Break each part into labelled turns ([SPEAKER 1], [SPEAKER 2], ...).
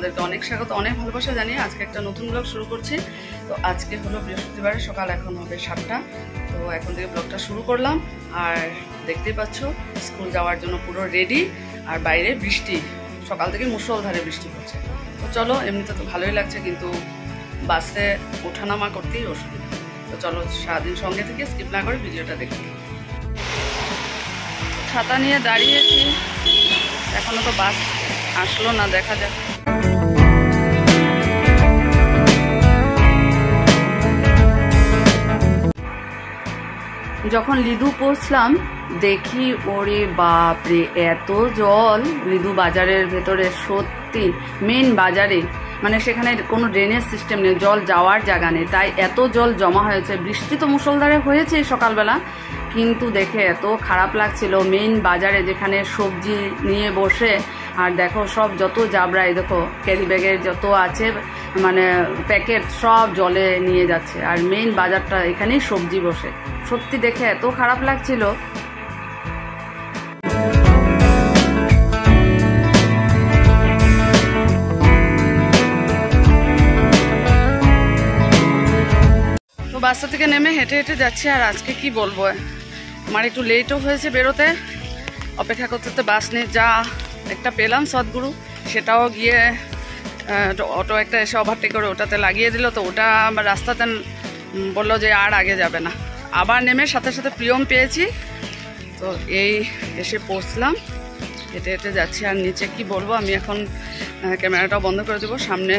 [SPEAKER 1] তোমাদেরকে অনেক স্বাগত, অনেক ভালোবাসা জানিয়ে আজকে একটা নতুন ব্লগ শুরু করছি। তো আজকে হলো বৃহস্পতিবারের সকাল, এখন হবে 7টা। তো এখন থেকে ব্লগটা শুরু করলাম। আর দেখতেই পাচ্ছ স্কুল যাওয়ার জন্য পুরো রেডি। আর বাইরে বৃষ্টি, সকাল থেকে মুষলধারে বৃষ্টি পড়ছে। তো চলো, এমনিতে তো ভালোই লাগছে, কিন্তু বাসে ওঠানামা করতেই অসুবিধা। তো চলো সারাদিন সঙ্গে থেকে স্কিপ না করে ভিডিওটা দেখি। ছাতা নিয়ে দাঁড়িয়েছি, এখনো তো বাস আসলো না, দেখা যাক। যখন লিদু পৌঁছলাম দেখি ওরে বাপরে এত জল লিদু বাজারের ভেতরে, সত্যি মেন বাজারে, মানে সেখানে কোনো ড্রেনেজ সিস্টেম নেই, জল যাওয়ার জায়গা নেই, তাই এত জল জমা হয়েছে। বৃষ্টি তো মুষলধারে হয়েছে সকালবেলা, কিন্তু দেখে এত খারাপ লাগছিল। মেইন বাজারে যেখানে সবজি নিয়ে বসে, আর দেখো সব যত জাবরাই, দেখো ক্যারি ব্যাগের যত আছে মানে প্যাকেট সব জলে নিয়ে যাচ্ছে। আর মেইন বাজারটা এখানেই সবজি বসে, সত্যি দেখে এত খারাপ লাগছিল। তো বাসা থেকে নেমে হেঁটে হেঁটে যাচ্ছি। আর আজকে কি বলবো, আমার একটু লেটও হয়েছে বেরোতে, অপেক্ষা করতে করতে বাস নিয়ে যা একটা পেলাম সদ্গুরু, সেটাও গিয়ে অটো একটা এসে ওভারটেক করে ওটাতে লাগিয়ে দিল। তো ওটা রাস্তাতে বললো যে আর আগে যাবে না। আবার নেমে সাথে সাথে প্রিয়ম পেয়েছি। তো এই এসে পৌঁছলাম, হেঁটে হেঁটে যাচ্ছি। আর নিচে কি বলবো, আমি এখন ক্যামেরাটাও বন্ধ করে দেবো, সামনে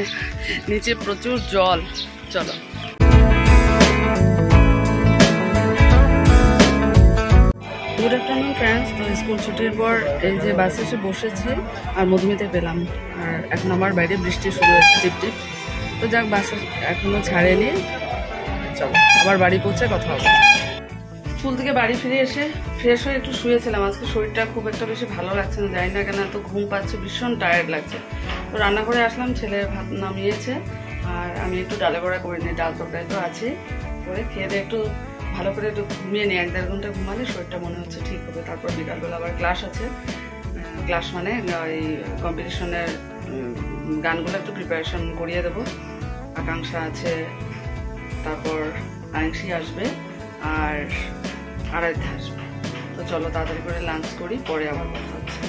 [SPEAKER 1] নিচে প্রচুর জল। চলো। Good afternoon friends. তো স্কুল ছুটির পর এই যে বাসে এসে বসেছি আর মধুমিতে পেলাম। আর এখন আমার বাইরে বৃষ্টি শুরু হয়েছে টিপ টিপ। তো যাক, বাসে এখনও ছাড়েনি। চলো আবার বাড়ি পৌঁছে কথা হবে। স্কুল থেকে বাড়ি ফিরে এসে ফ্রেশ হয়ে একটু শুয়েছিলাম। আজকে শরীরটা খুব একটা বেশি ভালো লাগছে না, জানি না কেন এত ঘুম পাচ্ছে, ভীষণ টায়ার্ড লাগছে। তো রান্না করে আসলাম, ছেলে ভাত নামিয়েছে আর আমি একটু ডালে বড়া করে নিই, ডাল তরকারি তো আছে, করে খেয়ে দিয়ে একটু ভালো করে একটু ঘুমিয়ে নিই। 1-1.5 ঘন্টা ঘুমালে শরীরটা মনে হচ্ছে ঠিক হবে। তারপর বিকালবেলা আবার ক্লাস আছে। ক্লাস মানে এই কম্পিটিশনের গানগুলো একটু প্রিপারেশন করিয়ে দেবো। আকাঙ্ক্ষা আছে, তারপর আংশী আসবে আর আরাধ্যা আসবে। তো চলো তাড়াতাড়ি করে লাঞ্চ করি, পরে আবার কথা হচ্ছে।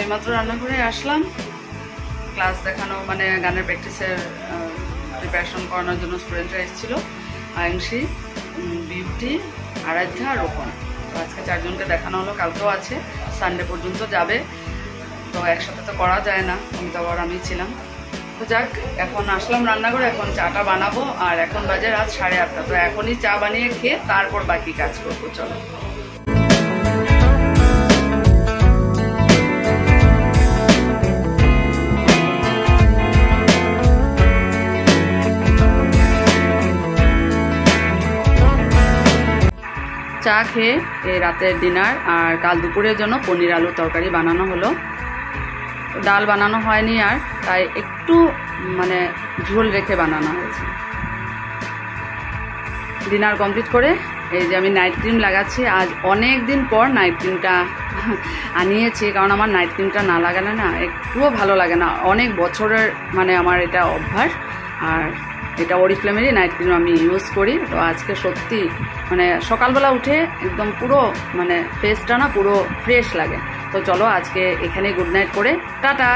[SPEAKER 1] এইমাত্র রান্না করে আসলাম। ক্লাস দেখানো মানে গানের প্র্যাকটিসের প্রিপারেশন করানোর জন্য স্টুডেন্টরা এসেছিল। আয়ংশী, বিউটি, আরাধ্যা আর রোপণ। তো আজকে 4 জনকে দেখানো হলো, কালকেও আছে, সানডে পর্যন্ত যাবে। তো একসাথে তো করা যায় না, আমি তো আবার আমি ছিলাম। তো যাক, এখন আসলাম রান্নাঘরে, এখন চাটা বানাবো। আর এখন বাজে রাত 8:30। তো এখনই চা বানিয়ে খেয়ে তারপর বাকি কাজ করবো। চলো। চা খেয়ে এই রাতের ডিনার, আর কাল দুপুরের জন্য পনির আলুর তরকারি বানানো হলো। ডাল বানানো হয়নি, আর তাই একটু মানে ঝোল রেখে বানানো হয়েছে। ডিনার কমপ্লিট করে এই যে আমি নাইট ক্রিম লাগাচ্ছি। আজ অনেক দিন পর নাইট ক্রিমটা আনিয়েছি, কারণ আমার নাইট ক্রিমটা না লাগালে না একটুও ভালো লাগে না। অনেক বছরের মানে আমার এটা অভ্যাস। আর এটা অরিফ্লেমেরই নাইট ক্রিম আমি ইউজ করি। তো আজকে সত্যি মানে সকালবেলা উঠে একদম পুরো মানে ফেসটা না পুরো ফ্রেশ লাগে। তো চলো আজকে এখানেই গুড নাইট করে টাটা।